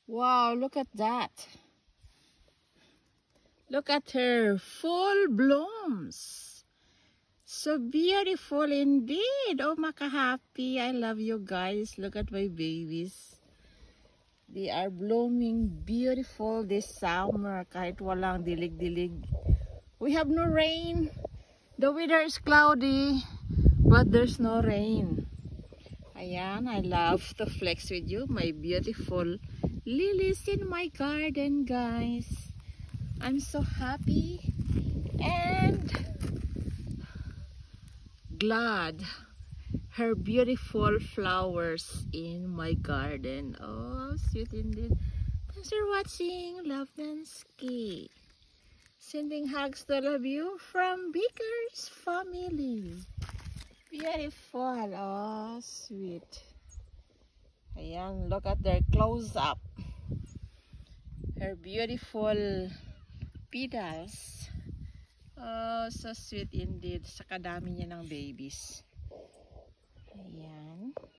Wow, look at that. Look at her full blooms. So beautiful indeed. Oh, makahappy. I love you guys. Look at my babies. They are blooming beautiful this summer kahit walang dilig-dilig. We have no rain. The weather is cloudy, but there's no rain. Ayan, I love to flex with you my beautiful lilies in my garden, guys. I'm so happy and glad her beautiful flowers in my garden. Oh, sweet indeed. Thanks for watching. Love Nanski. Sending hugs to all of you from Baker's family. Beautiful. Oh, sweet. Ayan, look at their close-up. Her beautiful petals. Oh, so sweet indeed. Sa kadami niya ng babies. Ayan.